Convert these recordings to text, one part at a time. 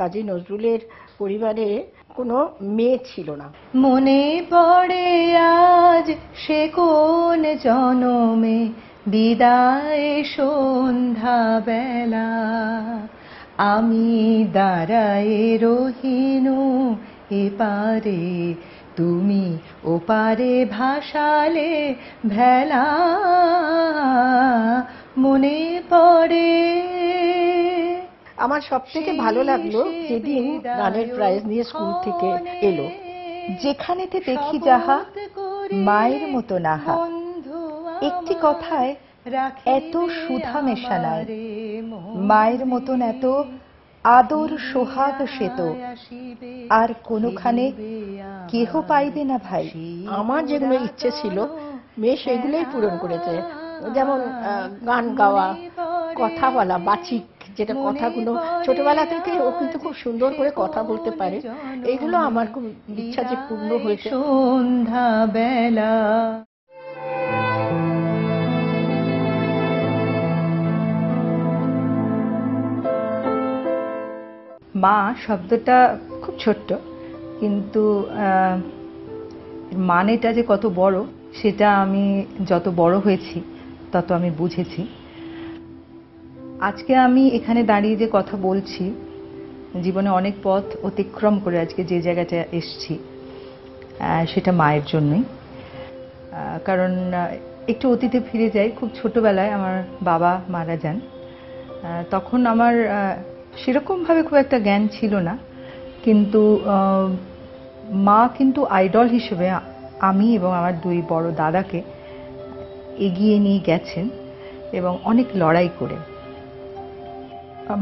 কাজী নজরুলের পরিবারে কোনো মেয়ে ছিল না। মনে পড়ে আজ সে কোন জনমে বিদায় সন্ধ্যা বেলা, আমি দাঁড়ায়ে রহিনু এপারে, তুমি ওপারে ভাসালে ভেলা। মনে পড়ে। আমার সব থেকে ভালো লাগলো যেদিন গানের প্রাইজ নিয়ে স্কুল থেকে এলো। যেখানেতে দেখি যাহা মায়ের মতো নাহা, একটি কথায় এত সুধা মেশা নাই, মায়ের মতন এত আদর সোহাগ সেত আর কোনোখানে কেহ পাইবে না ভাই। আমার যেগুলো ইচ্ছে ছিল মেয়ে সেগুলোই পূরণ করেছে, যেমন গান গাওয়া, কথা বলা, বাচিক, যেটা কথাগুলো ছোটবেলা থেকে ও কিন্তু খুব সুন্দর করে কথা বলতে পারে। এইগুলো আমার খুব ইচ্ছা যে পূর্ণ হয়েছে। সন্ধ্যা বেলা মা শব্দটা খুব ছোট্ট, কিন্তু মানেটা যে কত বড় সেটা আমি যত বড় হয়েছি তত আমি বুঝেছি। আজকে আমি এখানে দাঁড়িয়ে যে কথা বলছি, জীবনে অনেক পথ অতিক্রম করে আজকে যে জায়গাটা এসছি, সেটা মায়ের জন্যই। কারণ একটু অতীতে ফিরে যাই, খুব ছোটবেলায় আমার বাবা মারা যান। তখন আমার সেরকমভাবে খুব একটা জ্ঞান ছিল না, কিন্তু মা কিন্তু আইডল হিসেবে আমি এবং আমার দুই বড় দাদাকে এগিয়ে নিয়ে গেছেন এবং অনেক লড়াই করে।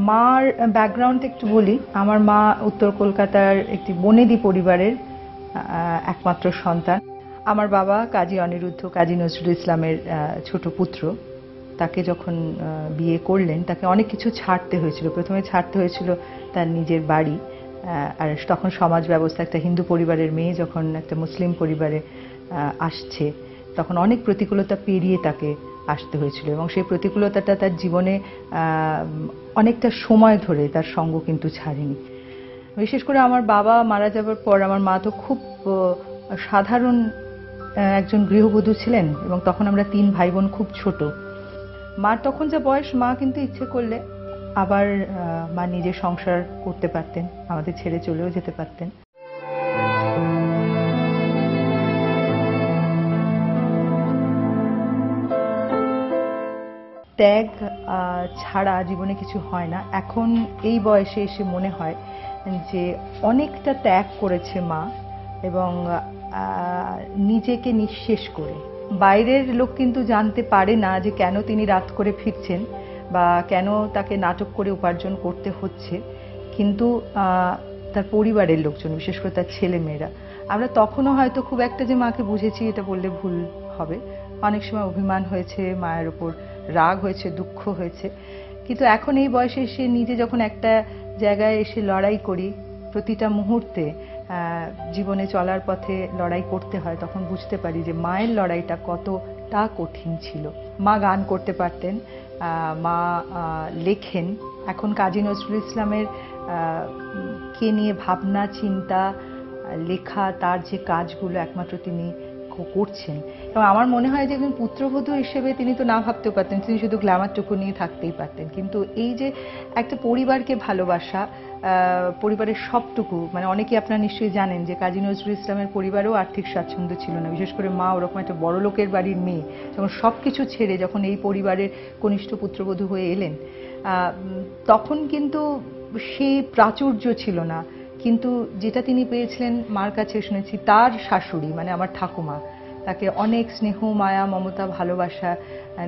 মার ব্যাকগ্রাউন্ড একটু বলি। আমার মা উত্তর কলকাতার একটি বনেদি পরিবারের একমাত্র সন্তান। আমার বাবা কাজী অনিরুদ্ধ কাজী নজরুল ইসলামের ছোট পুত্র। তাকে যখন বিয়ে করলেন তাকে অনেক কিছু ছাড়তে হয়েছিল। প্রথমে ছাড়তে হয়েছিল তার নিজের বাড়ি, আর তখন সমাজ ব্যবস্থা, একটা হিন্দু পরিবারের মেয়ে যখন একটা মুসলিম পরিবারে আসছে তখন অনেক প্রতিকূলতা পেরিয়ে তাকে আসতে হয়েছিল, এবং সেই প্রতিকূলতাটা তার জীবনে অনেকটা সময় ধরে তার সঙ্গ কিন্তু ছাড়েনি। বিশেষ করে আমার বাবা মারা যাবার পর আমার মা তো খুব সাধারণ একজন গৃহবধূ ছিলেন, এবং তখন আমরা 3 ভাই বোন, খুব ছোট। মার তখন যা বয়স, মা কিন্তু ইচ্ছে করলে আবার মা নিজে সংসার করতে পারতেন, আমাদের ছেড়ে চলেও যেতে পারতেন। ত্যাগ ছাড়া জীবনে কিছু হয় না। এখন এই বয়সে এসে মনে হয় যে অনেকটা ত্যাগ করেছে মা, এবং নিজেকে নিঃশেষ করে। বাইরের লোক কিন্তু জানতে পারে না যে কেন তিনি রাত করে ফিরছেন বা কেন তাকে নাটক করে উপার্জন করতে হচ্ছে, কিন্তু তার পরিবারের লোকজন, বিশেষ করে তার ছেলে মেয়েরা, আমরা তখনও হয়তো খুব একটা যে মাকে বুঝেছি এটা বললে ভুল হবে। অনেক সময় অভিমান হয়েছে, মায়ের ওপর রাগ হয়েছে, দুঃখ হয়েছে, কিন্তু এখন এই বয়সে এসে নিজে যখন একটা জায়গায় এসে লড়াই করি, প্রতিটা মুহূর্তে জীবনে চলার পথে লড়াই করতে হয়, তখন বুঝতে পারি যে মায়ের লড়াইটা কতটা কঠিন ছিল। মা গান করতে পারতেন, মা লেখেন। এখন কাজী নজরুল ইসলামের কে নিয়ে ভাবনা চিন্তা, লেখা, তার যে কাজগুলো একমাত্র তিনি করছেন, এবং আমার মনে হয় যে একজন পুত্রবধূ হিসেবে তিনি তো না ভাবতেও পারতেন, তিনি শুধু গ্ল্যামারটুকু নিয়ে থাকতেই পারতেন, কিন্তু এই যে একটা পরিবারকে ভালোবাসা, পরিবারের সবটুকু, মানে অনেকে আপনারা নিশ্চয়ই জানেন যে কাজী নজরুল ইসলামের পরিবারেও আর্থিক স্বাচ্ছন্দ্য ছিল না। বিশেষ করে মা ওরকম একটা বড় লোকের বাড়ির মেয়ে, যখন সব কিছু ছেড়ে যখন এই পরিবারের কনিষ্ঠ পুত্রবধূ হয়ে এলেন, তখন কিন্তু সেই প্রাচুর্য ছিল না, কিন্তু যেটা তিনি পেয়েছিলেন মার কাছে শুনেছি, তার শাশুড়ি মানে আমার ঠাকুমা তাকে অনেক স্নেহ, মায়া, মমতা, ভালোবাসা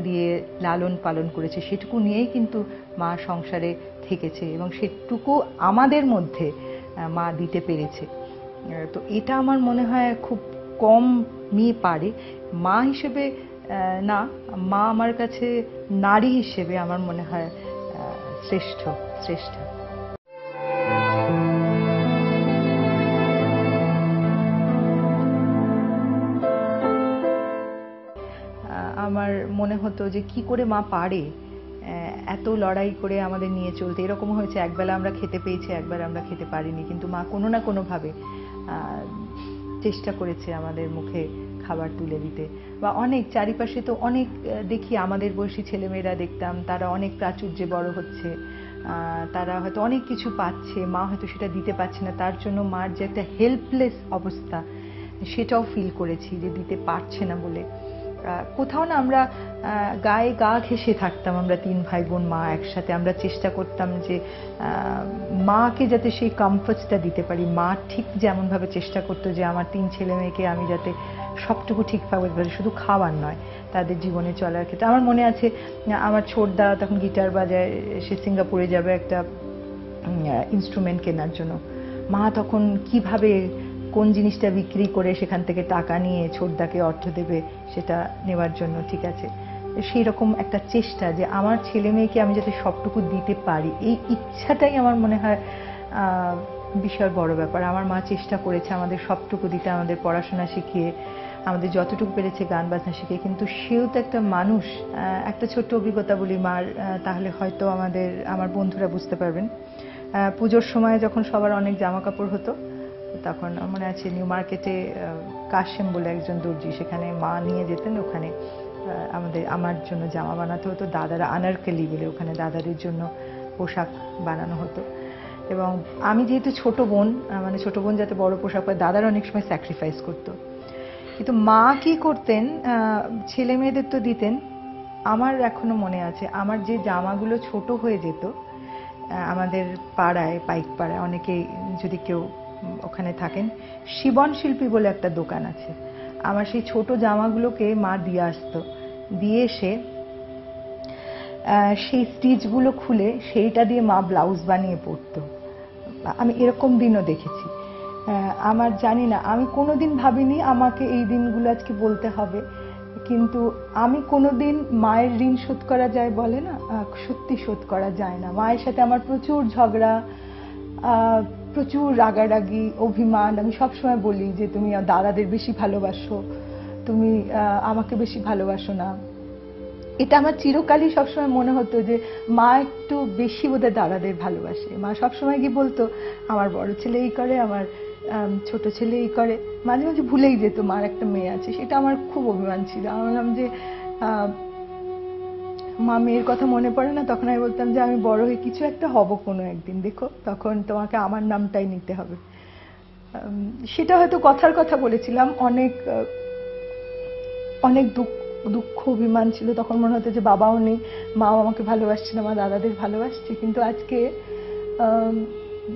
দিয়ে লালন পালন করেছে। সেটুকু নিয়েই কিন্তু মা সংসারে থেকেছে, এবং সেটুকু আমাদের মধ্যে মা দিতে পেরেছে। তো এটা আমার মনে হয় খুব কম মেয়ে পারে। মা হিসেবে না, মা আমার কাছে নারী হিসেবে আমার মনে হয় শ্রেষ্ঠ। আমার মনে হতো যে কি করে মা পারে এত লড়াই করে আমাদের নিয়ে চলতে। এরকম হয়েছে একবেলা আমরা খেতে পেয়েছি, একবার আমরা খেতে পারিনি, কিন্তু মা কোনো না কোনোভাবে চেষ্টা করেছে আমাদের মুখে খাবার তুলে দিতে। বা অনেক চারিপাশে তো অনেক দেখি আমাদের বয়সী ছেলেমেয়েরা দেখতাম, তারা অনেক প্রাচুর্যে বড় হচ্ছে, তারা হয়তো অনেক কিছু পাচ্ছে, মা হয়তো সেটা দিতে পারছে না, তার জন্য মার যে একটা হেল্পলেস অবস্থা সেটাও ফিল করেছি যে দিতে পারছে না বলে। কোথাও না আমরা গায়ে গা ঘেঁষে থাকতাম, আমরা 3 ভাই বোন মা একসাথে। আমরা চেষ্টা করতাম যে মাকে যাতে সেই কমফর্টসটা দিতে পারি। মা ঠিক যেমনভাবে চেষ্টা করতো যে আমার 3 ছেলে মেয়েকে আমি যাতে সবটুকু ঠিকভাবে, শুধু খাওয়ার নয়, তাদের জীবনে চলার ক্ষেত্রে। আমার মনে আছে আমার ছোটদা তখন গিটার বাজায়, সে সিঙ্গাপুরে যাবে একটা ইনস্ট্রুমেন্ট কেনার জন্য। মা তখন কিভাবে কোন জিনিসটা বিক্রি করে সেখান থেকে টাকা নিয়ে ছোটদাকে অর্থ দেবে সেটা নেওয়ার জন্য, ঠিক আছে। সেই রকম একটা চেষ্টা যে আমার ছেলে মেয়েকে আমি যাতে সবটুকু দিতে পারি, এই ইচ্ছাটাই আমার মনে হয় বিশাল বড় ব্যাপার। আমার মা চেষ্টা করেছে আমাদের সবটুকু দিতে, আমাদের পড়াশোনা শিখিয়ে, আমাদের যতটুকু পেরেছে গান বাজনা শিখিয়ে। কিন্তু সেও তো একটা মানুষ। একটা ছোট্ট অভিজ্ঞতা বলি মার, তাহলে হয়তো আমার বন্ধুরা বুঝতে পারবেন। পুজোর সময় যখন সবার অনেক জামা কাপড় হতো, তখন মনে আছে নিউ মার্কেটে কাশেম বলে একজন দর্জি, সেখানে মা নিয়ে যেতেন, ওখানে আমার জন্য জামা বানাতে হতো। দাদারা আনারকলি বলে ওখানে দাদাদের জন্য পোশাক বানানো হতো। এবং আমি যেহেতু ছোট বোন, মানে ছোট বোন যাতে বড় পোশাক পায়, দাদারা অনেক সময় স্যাক্রিফাইস করতো। কিন্তু মা কি করতেন, ছেলে মেয়েদের তো দিতেন। আমার এখনো মনে আছে, আমার যে জামাগুলো ছোট হয়ে যেত, আমাদের পাড়ায়, পাইক পাড়ায়, অনেকেই যদি কেউ ওখানে থাকেন, শিবন শিল্পী বলে একটা দোকান আছে, আমার সেই ছোট জামাগুলোকে মা দিয়ে আসতো। দিয়ে এসে সেই স্টিচগুলো খুলে সেইটা দিয়ে মা ব্লাউজ বানিয়ে পরতো। আমি এরকম দিনও দেখেছি। আমার জানি না, আমি কোনোদিন ভাবিনি আমাকে এই দিনগুলো আজকে বলতে হবে, কিন্তু আমি কোনোদিন মায়ের ঋণ শোধ করা যায় বলে না, সত্যি শোধ করা যায় না। মায়ের সাথে আমার প্রচুর ঝগড়া, প্রচুর রাগারাগি, অভিমান। আমি সবসময় বলি যে তুমি দাদাদের বেশি ভালোবাসো, তুমি আমাকে বেশি ভালোবাসো না। এটা আমার চিরকালই সবসময় মনে হতো যে মা একটু বেশি বোধহয় দাদাদের ভালোবাসে। মা সবসময় কি বলতো, আমার বড় ছেলে এই করে, আমার ছোট ছেলে এই করে। মাঝে মাঝে ভুলেই যেত মার একটা মেয়ে আছে, সেটা আমার খুব অভিমান ছিল। আমি বললাম যে মা, মেয়ের কথা মনে পড়ে না? তখন আমি বলতাম যে আমি বড় হয়ে কিছু একটা হব কোনো একদিন, দেখো তখন তোমাকে আমার নামটাই নিতে হবে। সেটা হয়তো কথার কথা বলেছিলাম। অনেক অনেক দুঃখ অভিমান ছিল। তখন মনে হতো যে বাবাও নেই, মাও আমাকে ভালোবাসছে না, মা দাদাদের ভালোবাসছে। কিন্তু আজকে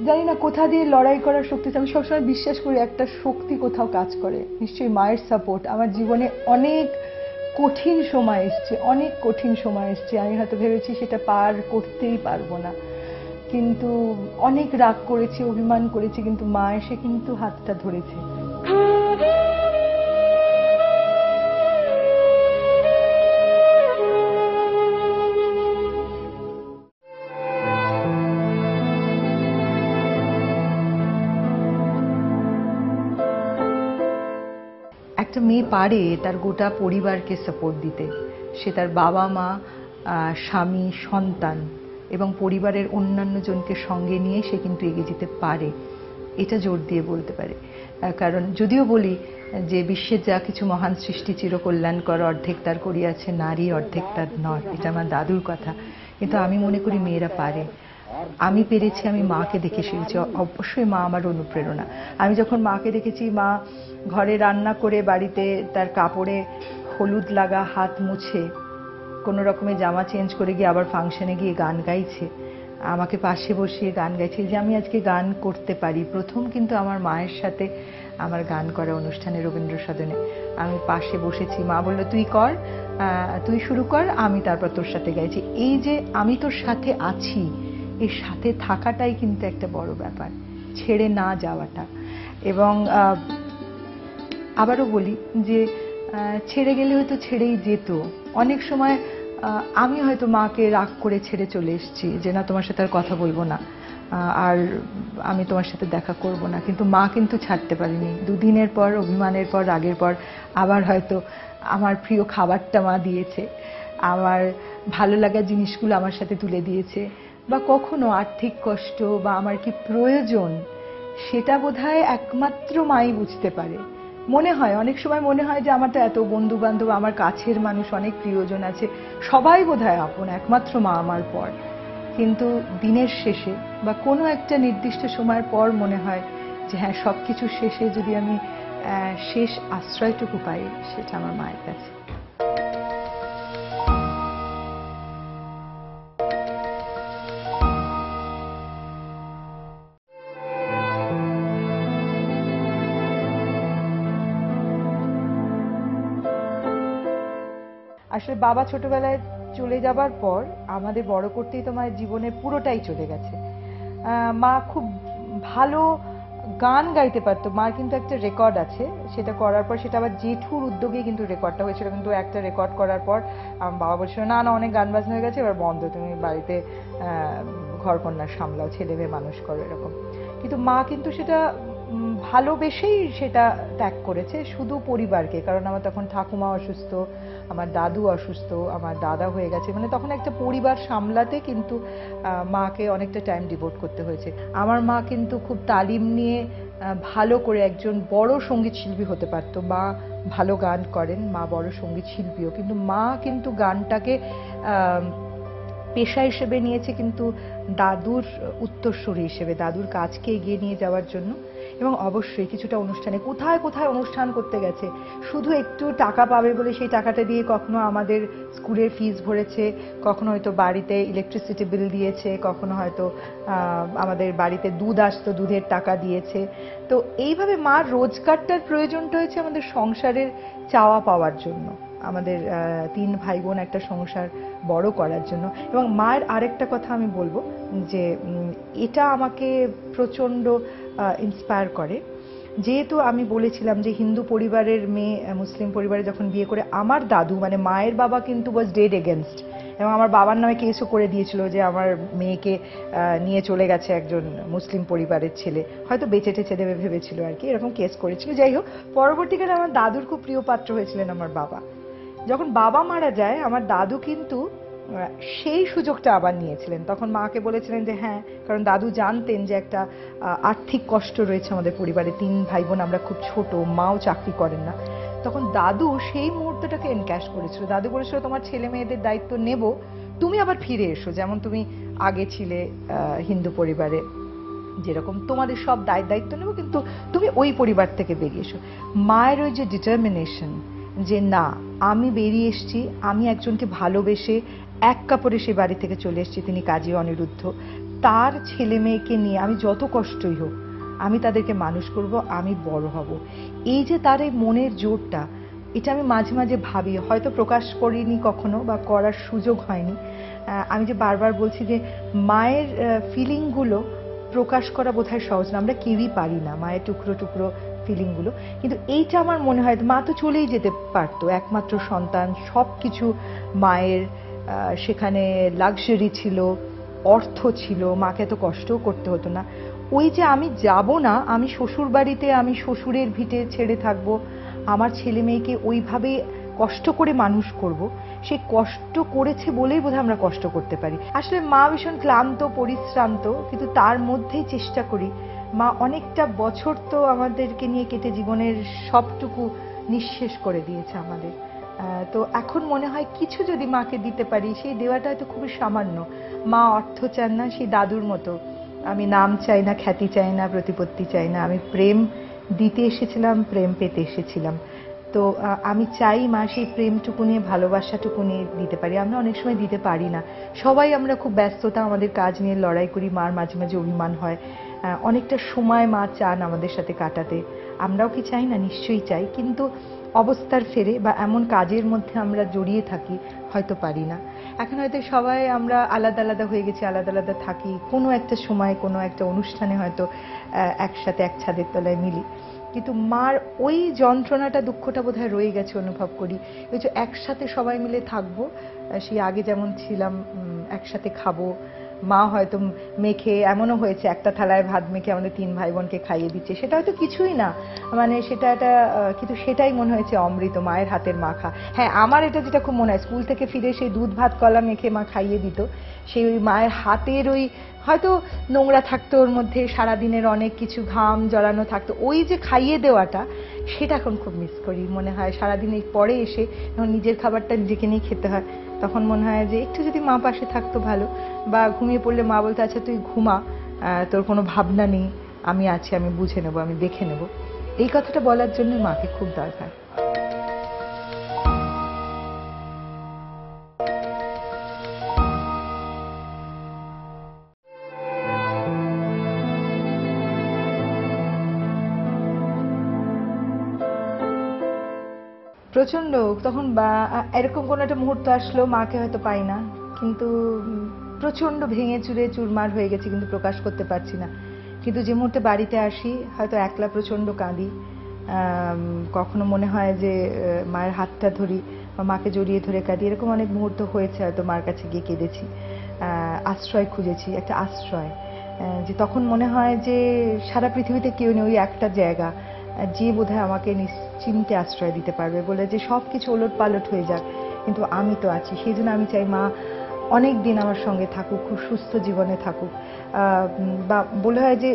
জানি না কোথা দিয়ে লড়াই করার শক্তি। আমি সবসময় বিশ্বাস করি একটা শক্তি কোথাও কাজ করে, নিশ্চয়ই মায়ের সাপোর্ট। আমার জীবনে অনেক কঠিন সময় এসছে, অনেক কঠিন সময় এসছে। আমি হয়তো ভেবেছি সেটা পার করতেই পারবো না, কিন্তু অনেক রাগ করেছি, অভিমান করেছি, কিন্তু মা এসে কিন্তু হাতটা ধরেছে। একটা মেয়ে পারে তার গোটা পরিবারকে সাপোর্ট দিতে। সে তার বাবা মা, স্বামী, সন্তান এবং পরিবারের অন্যান্য জনকে সঙ্গে নিয়ে সে কিন্তু এগিয়ে যেতে পারে, এটা জোর দিয়ে বলতে পারে। কারণ যদিও বলি যে বিশ্বের যা কিছু মহান সৃষ্টি চিরকল্যাণকর, অর্ধেক তার করিয়াছে নারী, অর্ধেক তার নর, এটা আমার দাদুর কথা। কিন্তু আমি মনে করি মেয়েরা পারে। আমি পেরেছি, আমি মাকে দেখে শিখেছি। অবশ্যই মা আমার অনুপ্রেরণা। আমি যখন মাকে দেখেছি, মা ঘরে রান্না করে বাড়িতে তার কাপড়ে হলুদ লাগা হাত মুছে কোনো রকমের জামা চেঞ্জ করে গিয়ে আবার ফাংশনে গিয়ে গান গাইছে, আমাকে পাশে বসিয়ে গান গাইছে, যে আমি আজকে গান করতে পারি। প্রথম কিন্তু আমার মায়ের সাথে আমার গান করা অনুষ্ঠানে, রবীন্দ্র সদনে আমি পাশে বসেছি। মা বলল তুই কর, তুই শুরু কর, আমি তারপর তোর সাথে গাইছি। এই যে আমি তোর সাথে আছি, এর সাথে থাকাটাই কিন্তু একটা বড় ব্যাপার, ছেড়ে না যাওয়াটা। এবং আবারও বলি যে ছেড়ে গেলে হয়তো ছেড়েই যেত। অনেক সময় আমি হয়তো মাকে রাগ করে ছেড়ে চলে এসেছি যে না, তোমার সাথে আর কথা বলবো না, আর আমি তোমার সাথে দেখা করব না। কিন্তু মা কিন্তু ছাড়তে পারেনি। দুদিনের পর, অভিমানের পর, রাগের পর আবার হয়তো আমার প্রিয় খাবারটা মা দিয়েছে। আমার ভালো লাগা জিনিসগুলো আমার সাথে তুলে দিয়েছে, বা কখনো আর্থিক কষ্ট বা আমার কি প্রয়োজন সেটা বোধহয় একমাত্র মাই বুঝতে পারে। মনে হয় অনেক সময় মনে হয় যে আমার তো এত বন্ধু বান্ধব, আমার কাছের মানুষ, অনেক প্রিয়জন আছে, সবাই বোধহয় আপন, একমাত্র মা আমার পর। কিন্তু দিনের শেষে বা কোনো একটা নির্দিষ্ট সময়ের পর মনে হয় যে হ্যাঁ, সবকিছু শেষে যদি আমি শেষ আশ্রয়টুকু পাই, সেটা আমার মায়ের কাছে। আসলে বাবা ছোটবেলায় চলে যাবার পর আমাদের বড় করতেই তো মায়ের জীবনের পুরোটাই চলে গেছে। মা খুব ভালো গান গাইতে পারতো, মার কিন্তু একটা রেকর্ড আছে, সেটা করার পর সেটা আবার জেঠুর উদ্যোগে কিন্তু রেকর্ডটা হয়েছিল, কিন্তু একটা রেকর্ড করার পর আমার বাবা বলছিল না না, অনেক গান বাজনা হয়ে গেছে, এবার বন্ধ, তুমি বাড়িতে ঘরকন্যা সামলাও, ছেলে মেয়ে মানুষ করো, এরকম। কিন্তু মা কিন্তু সেটা ভালোবেসেই সেটা ত্যাগ করেছে, শুধু পরিবারকে। কারণ আমার তখন ঠাকুমা অসুস্থ, আমার দাদু অসুস্থ, আমার দাদা হয়ে গেছে, মানে তখন একটা পরিবার সামলাতে কিন্তু মাকে অনেকটা টাইম ডিভোট করতে হয়েছে। আমার মা কিন্তু খুব তালিম নিয়ে ভালো করে একজন বড় সঙ্গীত শিল্পী হতে পারতো। মা ভালো গান করেন, মা বড় সঙ্গীত শিল্পীও, কিন্তু মা কিন্তু গানটাকে পেশা হিসেবে নিয়েছে, কিন্তু দাদুর উত্তরসূরি হিসেবে, দাদুর কাজকে এগিয়ে নিয়ে যাওয়ার জন্য। এবং অবশ্যই কিছুটা অনুষ্ঠানে কোথায় কোথায় অনুষ্ঠান করতে গেছে, শুধু একটু টাকা পাবে বলে সেই টাকাটা দিয়ে কখনো আমাদের স্কুলের ফিস ভরেছে, কখনো হয়তো বাড়িতে ইলেকট্রিসিটি বিল দিয়েছে, কখনো হয়তো আমাদের বাড়িতে দুধ আসতো, দুধের টাকা দিয়েছে। তো এইভাবে মার রোজগারটার প্রয়োজনটা হয়েছে আমাদের সংসারের চাওয়া পাওয়ার জন্য, আমাদের 3 ভাই বোন একটা সংসার বড় করার জন্য। এবং মায়ের আরেকটা কথা আমি বলবো যে এটা আমাকে প্রচণ্ড ইন্সপায়ার করে। যেহেতু আমি বলেছিলাম যে হিন্দু পরিবারের মেয়ে মুসলিম পরিবারে যখন বিয়ে করে, আমার দাদু মানে মায়ের বাবা কিন্তু ওয়াজ ডেড এগেনস্ট, এবং আমার বাবার নামে কেসও করে দিয়েছিল যে আমার মেয়েকে নিয়ে চলে গেছে একজন মুসলিম পরিবারের ছেলে, হয়তো বেঁচে টেচে দেবে ভেবেছিল আর কি, এরকম কেস করেছিল। যাই হোক, পরবর্তীকালে আমার দাদুর খুব প্রিয় পাত্র হয়েছিলেন আমার বাবা। যখন বাবা মারা যায়, আমার দাদু কিন্তু সেই সুযোগটা আবার নিয়েছিলেন। তখন মাকে বলেছিলেন যে হ্যাঁ, কারণ দাদু জানতেন যে একটা আর্থিক কষ্ট রয়েছে আমাদের পরিবারে, 3 ভাই বোন, আমরা খুব ছোট, মাও চাকরি করেন না। তখন দাদু সেই মুহূর্তটাকে এনক্যাশ করেছিল। দাদু বলেছিল তোমার ছেলে মেয়েদের দায়িত্ব নেব, তুমি আবার ফিরে এসো, যেমন তুমি আগে ছিলে হিন্দু পরিবারে, যেরকম তোমাদের সব দায়িত্ব নেব, কিন্তু তুমি ওই পরিবার থেকে বেরিয়ে এসো। মায়ের ওই যে ডিটারমিনেশন যে না, আমি বেরিয়ে এসছি, আমি একজনকে ভালোবেসে এক কাপড়ে সে বাড়ি থেকে চলে এসেছি, তিনি কাজী অনিরুদ্ধ, তার ছেলে মেয়েকে নিয়ে আমি যত কষ্টই হোক আমি তাদেরকে মানুষ করব, আমি বড় হব। এই যে তার এই মনের জোরটা, এটা আমি মাঝে মাঝে ভাবি, হয়তো প্রকাশ করিনি কখনো বা করার সুযোগ হয়নি। আমি যে বারবার বলছি যে মায়ের ফিলিংগুলো প্রকাশ করা বোধহয় সহজ না, আমরা কেউই পারি না মায়ের টুকরো টুকরো ফিলিংগুলো। কিন্তু এইটা আমার মনে হয়, মা তো চলেই যেতে পারতো, একমাত্র সন্তান, সব কিছু মায়ের, সেখানে লাক্সারি ছিল, অর্থ ছিল, মাকে এত কষ্টও করতে হতো না। ওই যে আমি যাব না, আমি শ্বশুর বাড়িতে, আমি শ্বশুরের ভিটে ছেড়ে থাকবো, আমার ছেলে মেয়েকে ওইভাবে কষ্ট করে মানুষ করব, সে কষ্ট করেছে বলেই বোধহয় আমরা কষ্ট করতে পারি। আসলে মা ভীষণ ক্লান্ত, পরিশ্রান্ত, কিন্তু তার মধ্যেই চেষ্টা করি। মা অনেকটা বছর তো আমাদেরকে নিয়ে কেটে জীবনের সবটুকু নিঃশেষ করে দিয়েছে আমাদের। তো এখন মনে হয় কিছু যদি মাকে দিতে পারি, সেই দেওয়াটা হয়তো খুবই সামান্য। মা অর্থ চান না, সেই দাদুর মতো আমি নাম চাই না, খ্যাতি চাই না, প্রতিপত্তি চাই না, আমি প্রেম দিতে এসেছিলাম, প্রেম পেতে এসেছিলাম। তো আমি চাই মা সেই প্রেমটুকু নিয়ে, ভালোবাসাটুকু নিয়ে দিতে পারি। আমরা অনেক সময় দিতে পারি না, সবাই আমরা খুব ব্যস্ততা, আমাদের কাজ নিয়ে লড়াই করি, মার মাঝে মাঝে অভিমান হয়, অনেকটা সময় মা চান আমাদের সাথে কাটাতে। আমরাও কি চাই না? নিশ্চয়ই চাই, কিন্তু অবস্থার ফেরে বা এমন কাজের মধ্যে আমরা জড়িয়ে থাকি, হয়তো পারি না। এখন হয়তো সবাই আমরা আলাদা আলাদা হয়ে গেছি, আলাদা আলাদা থাকি, কোনো একটা সময় কোনো একটা অনুষ্ঠানে হয়তো একসাথে এক ছাদের তলায় মিলি, কিন্তু মার ওই যন্ত্রণাটা, দুঃখটা বোধহয় রয়ে গেছে অনুভব করি। ওই যে একসাথে সবাই মিলে থাকবো, সেই আগে যেমন ছিলাম, একসাথে খাবো, মা হয়তো মেখে, এমনও হয়েছে একটা থালায় ভাত মেখে আমাদের 3 ভাই বোনকে খাইয়ে দিচ্ছে, সেটা হয়তো কিছুই না, মানে সেটা একটা কিন্তু সেটাই মনে হয়েছে অমৃত, মায়ের হাতের মাখা। হ্যাঁ, আমার এটা যেটা খুব মনে হয়, স্কুল থেকে ফিরে সেই দুধ ভাত কলা মেখে মা খাইয়ে দিত, সেই ওই মায়ের হাতের ওই হয়তো নোংরা থাকতো ওর মধ্যে, সারাদিনের অনেক কিছু ঘাম জড়ানো থাকতো, ওই যে খাইয়ে দেওয়াটা, সেটা এখন খুব মিস করি। মনে হয় সারাদিন এই পরে এসে যখন নিজের খাবারটা নিজেকে নিয়ে খেতে হয়, তখন মনে হয় যে একটু যদি মা পাশে থাকতো ভালো, বা ঘুমিয়ে পড়লে মা বলতো আচ্ছা তুই ঘুমা, তোর কোনো ভাবনা নেই, আমি আছি, আমি বুঝে নেব, আমি দেখে নেব। এই কথাটা বলার জন্য মাকে খুব দরকার। প্রচন্ড, তখন এরকম কোনো একটা মুহূর্ত আসলো মাকে হয়তো পাই না, কিন্তু প্রচন্ড ভেঙে চুরে চুরমার হয়ে গেছে, কিন্তু প্রকাশ করতে পারছি না। কিন্তু যে মুহূর্তে বাড়িতে আসি হয়তো একলা প্রচন্ড কাঁদি, কখনো মনে হয় যে মায়ের হাতটা ধরি বা মাকে জড়িয়ে ধরে কাঁদি, এরকম অনেক মুহূর্ত হয়েছে, হয়তো মার কাছে গিয়ে কেঁদেছি, আশ্রয় খুঁজেছি, একটা আশ্রয়, যে তখন মনে হয় যে সারা পৃথিবীতে কেউ নেই, ওই একটা জায়গা যে বোধহয় আমাকে নিশ্চিন্তে আশ্রয় দিতে পারবে, বলে যে সব কিছু ওলট পালট হয়ে যাক কিন্তু আমি তো আছি। সেই জন্য আমি চাই মা অনেক দিন আমার সঙ্গে থাকুক, খুব সুস্থ জীবনে থাকুক, বা বলে হয় যে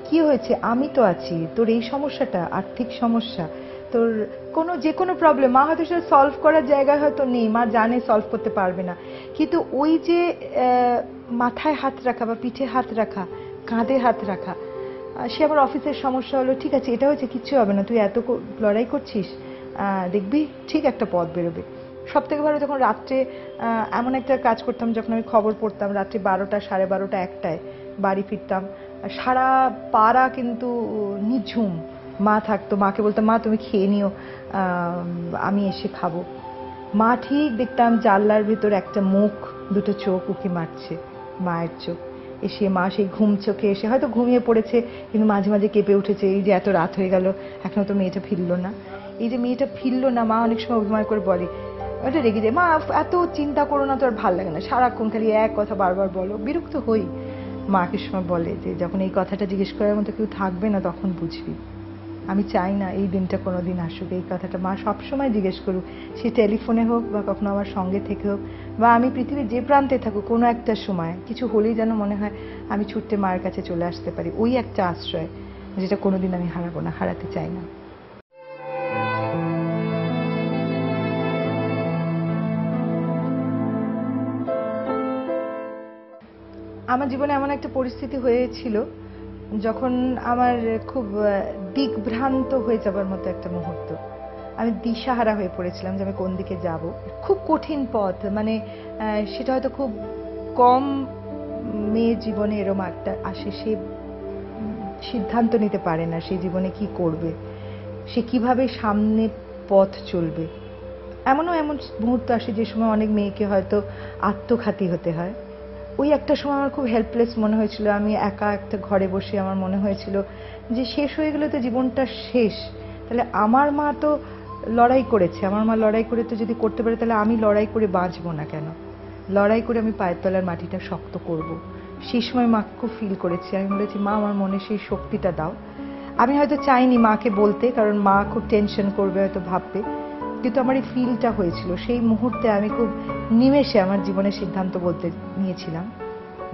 কি হয়েছে, আমি তো আছি, তোর এই সমস্যাটা আর্থিক সমস্যা, তোর যে কোনো প্রবলেম, মা হয়তো সেটা সলভ করার জায়গায় হয়তো নেই, মা জানে সলভ করতে পারবে না, কিন্তু ওই যে মাথায় হাত রাখা বা পিঠে হাত রাখা, কাঁধে হাত রাখা, সে আমার অফিসের সমস্যা হলো, ঠিক আছে এটা হয়েছে, কিচ্ছু হবে না, তুই এত লড়াই করছিস, দেখবি ঠিক একটা পথ বেরোবে। সব থেকে ভালো যখন রাত্রে এমন একটা কাজ করতাম, যখন আমি খবর পড়তাম রাত্রে 12টা, 12:30, 1টায় বাড়ি ফিরতাম, সারা পাড়া কিন্তু নিঝুম, মা থাকতো, মাকে বলতাম মা তুমি খেয়ে নিও, আমি এসে খাবো। মা ঠিক দেখতাম জানলার ভেতর একটা মুখ, দুটো চোখ উঁকি মারছে, মায়ের চোখ, এসে মা সেই ঘুম চোখে এসে হয়তো ঘুমিয়ে পড়েছে, কিন্তু মাঝে মাঝে কেঁপে উঠেছে, এই যে এত রাত হয়ে গেল এখনো তো মেয়েটা ফিরলো না, এই যে মেয়েটা ফিরলো না। মা অনেক সময় অভিমান করে বলে, ওটা রেগে যায়, মা এত চিন্তা করো না, তো আর ভালো লাগে না, সারাক্ষণ খালি এক কথা বারবার বলো, বিরক্ত হই। মাকে সময় বলে যে যখন এই কথাটা জিজ্ঞেস করার মতো কেউ থাকবে না তখন বুঝবি। আমি চাই না এই দিনটা কোনোদিন আসুক, এই কথাটা মা সবসময় জিজ্ঞেস করুক, সে টেলিফোনে হোক বা কখনো আমার সঙ্গে থেকে হোক, বা আমি পৃথিবীর যে প্রান্তে থাকুক, কোনো একটা সময় কিছু হলেই যেন মনে হয় আমি ছুটতে মায়ের কাছে চলে আসতে পারি, ওই একটা আশ্রয় যেটা কোনোদিন আমি হারাবো না, হারাতে চাই না। আমার জীবনে এমন একটা পরিস্থিতি হয়েছিল যখন আমার খুব দিকভ্রান্ত হয়ে যাবার মতো একটা মুহূর্ত, আমি দিশাহারা হয়ে পড়েছিলাম যে আমি কোন দিকে যাব। খুব কঠিন পথ, মানে সেটা হয়তো খুব কম মেয়ের জীবনে এরকম একটা আসে, সে সিদ্ধান্ত নিতে পারে না সেই জীবনে কি করবে, সে কিভাবে সামনে পথ চলবে। এমন মুহূর্ত আসে যে সময় অনেক মেয়েকে হয়তো আত্মঘাতী হতে হয়। ওই একটা সময় আমার খুব হেল্পলেস মনে হয়েছিল, আমি একা একটা ঘরে বসে আমার মনে হয়েছিল যে শেষ হয়ে গেলে তো জীবনটা শেষ, তাহলে আমার মা তো লড়াই করেছে, আমার মা লড়াই করে তো যদি করতে পারে, তাহলে আমি লড়াই করে বাঁচবো না কেন, লড়াই করে আমি পায়ের তলার মাটিটা শক্ত করব। সেই সময় মাকে খুব ফিল করেছি, আমি বলেছি মা আমার মনে সেই শক্তিটা দাও। আমি হয়তো চাইনি মাকে বলতে, কারণ মা খুব টেনশন করবে, হয়তো ভাববে, কিন্তু আমার এই ফিলটা হয়েছিল সেই মুহূর্তে। আমি খুব নিমেষে আমার জীবনের সিদ্ধান্ত বলতে নিয়েছিলাম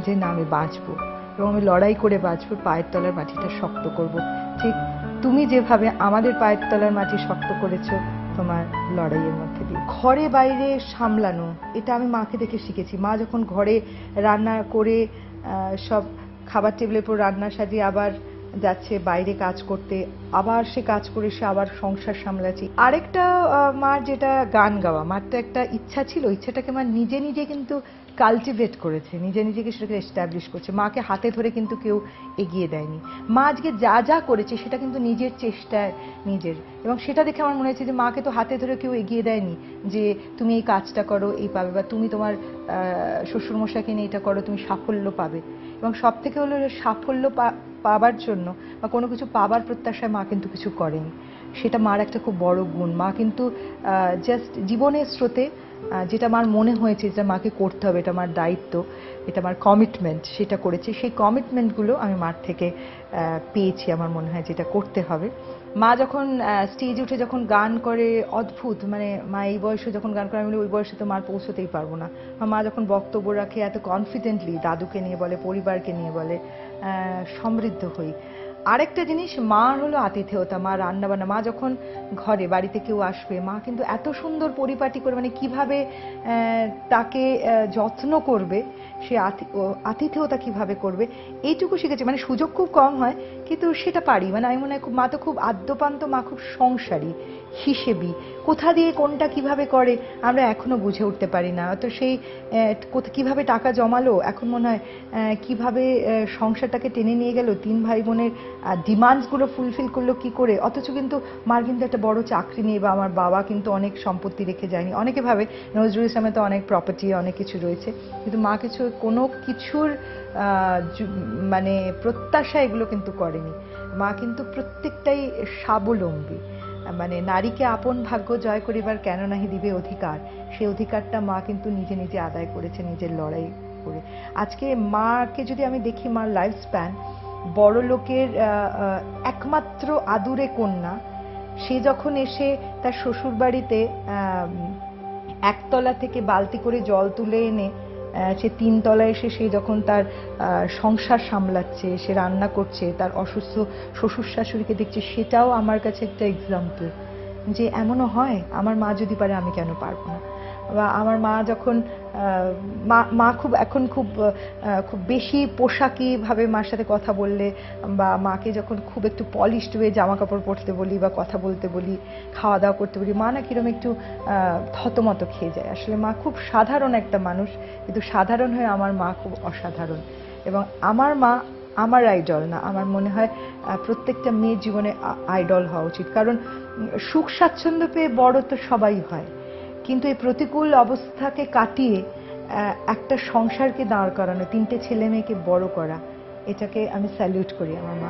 যে না, আমি বাঁচবো এবং আমি লড়াই করে বাঁচবো, পায়ের তলার মাটিটা শক্ত করব, ঠিক তুমি যেভাবে আমাদের পায়ের তলার মাটি শক্ত করেছো তোমার লড়াইয়ের মধ্যে দিয়ে। ঘরে বাইরে সামলানো, এটা আমি মাকে দেখে শিখেছি। মা যখন ঘরে রান্না করে সব খাবার টেবিলের উপর রান্না সাজিয়ে আবার যাচ্ছে বাইরে কাজ করতে, আবার সে কাজ করে সে আবার সংসার সামলাচ্ছি। আরেকটা মার যেটা গান গাওয়া, মার তো একটা ইচ্ছা ছিল, ইচ্ছাটাকে মা নিজে নিজে কিন্তু কালটিভেট করেছে, নিজে নিজেকে সেটাকে এস্টাবলিশ করছে। মাকে হাতে ধরে কিন্তু কেউ এগিয়ে দেয়নি। মা আজকে যা যা করেছে সেটা কিন্তু নিজের চেষ্টায়, নিজের, এবং সেটা দেখে আমার মনে হয়েছে যে মাকে তো হাতে ধরে কেউ এগিয়ে দেয়নি যে তুমি এই কাজটা করো এই পাবে, বা তুমি তোমার শ্বশুরমশাইকে নিয়ে এটা করো তুমি সাফল্য পাবে। এবং সব থেকে হলো সাফল্য পাবার জন্য বা কোনো কিছু পাবার প্রত্যাশায় মা কিন্তু কিছু করেনি, সেটা মার একটা খুব বড় গুণ। মা কিন্তু জাস্ট জীবনের স্রোতে যেটা আমার মনে হয়েছে যে মাকে করতে হবে, এটা আমার দায়িত্ব, এটা আমার কমিটমেন্ট, সেটা করেছি। সেই কমিটমেন্টগুলো আমি মার থেকে পেয়েছি, আমার মনে হয় যেটা করতে হবে। মা যখন স্টেজে উঠে যখন গান করে, অদ্ভুত, মানে মা এই বয়সে যখন গান করে আমি বলি ওই বয়সে তো মার পৌঁছতেই পারবো না। মা যখন বক্তব্য রাখে এত কনফিডেন্টলি, দাদুকে নিয়ে বলে, পরিবারকে নিয়ে বলে, সমৃদ্ধ হই। আরেকটা জিনিস, মা হলো আতিথেয়তা, মা রান্নাবান্না, মা যখন ঘরে বাড়িতে কেউ আসবে, মা কিন্তু এত সুন্দর পরিপাটি করে, মানে কিভাবে তাকে যত্ন করবে, সে আতিথেয়তা কিভাবে করবে, এইটুকু শিখেছে। মানে সুযোগ খুব কম হয়, কিন্তু সেটা পারি। মানে আমি মনে হয় মা তো খুব আদ্যপান্ত, মা খুব সংসারী, হিসেবি, কোথা দিয়ে কোনটা কিভাবে করে আমরা এখনো বুঝে উঠতে পারি না। তো সেই কিভাবে টাকা জমালো, এখন মনে হয় কিভাবে সংসারটাকে টেনে নিয়ে গেল, 3 ভাই বোনের ডিমান্ডসগুলো ফুলফিল করলো কি করে। অথচ কিন্তু মার কিন্তু একটা বড় চাকরি নেই, বা আমার বাবা কিন্তু অনেক সম্পত্তি রেখে যায়নি। অনেকে ভাবে নজরুল ইসলামে তো অনেক প্রপার্টি, অনেক কিছু রয়েছে, কিন্তু মা কোনো কিছুর মানে প্রত্যাশা এগুলো কিন্তু করেনি। মা কিন্তু প্রত্যেকটাই স্বাবলম্বী। মানে নারীকে আপন ভাগ্য জয় করিবার কেন নাহি দিবে অধিকার, সেই অধিকারটা মা কিন্তু নিজে নিজে আদায় করেছে, নিজের লড়াই করে। আজকে মাকে যদি আমি দেখি, মার লাইফ স্প্যান, বড় লোকের একমাত্র আদুরে কন্যা, সে যখন এসে তার শ্বশুর বাড়িতে একতলা থেকে বালতি করে জল তুলে এনে সে 3 তলায় এসে সে যখন তার সংসার সামলাচ্ছে, সে রান্না করছে, তার অসুস্থ শ্বশুর শাশুড়িকে দেখছে, সেটাও আমার কাছে একটা এক্সাম্পল যে এমনও হয়, আমার মা যদি পারে আমি কেন পারবো না। বা আমার মা যখন মা খুব এখন খুব বেশি পোশাকি ভাবে মার সাথে কথা বললে, বা মাকে যখন খুব একটু পলিশড ওয়ে জামা কাপড় পরতে বলি বা কথা বলতে বলি, খাওয়া দাওয়া করতে বলি, মা না কিরকম একটু থতমত খেয়ে যায়। আসলে মা খুব সাধারণ একটা মানুষ, কিন্তু সাধারণ হয়ে আমার মা খুব অসাধারণ। এবং আমার মা আমার আইডল না, আমার মনে হয় প্রত্যেকটা মেয়ের জীবনে আইডল হওয়া উচিত। কারণ সুখ স্বাচ্ছন্দ্য পেয়ে বড় তো সবাই হয়, কিন্তু এই প্রতিকূল অবস্থাকে কাটিয়ে একটা সংসারকে দাঁড় করানো, 3টে ছেলে মেয়েকে বড় করা, এটাকে আমি স্যালিউট করি আমার মা।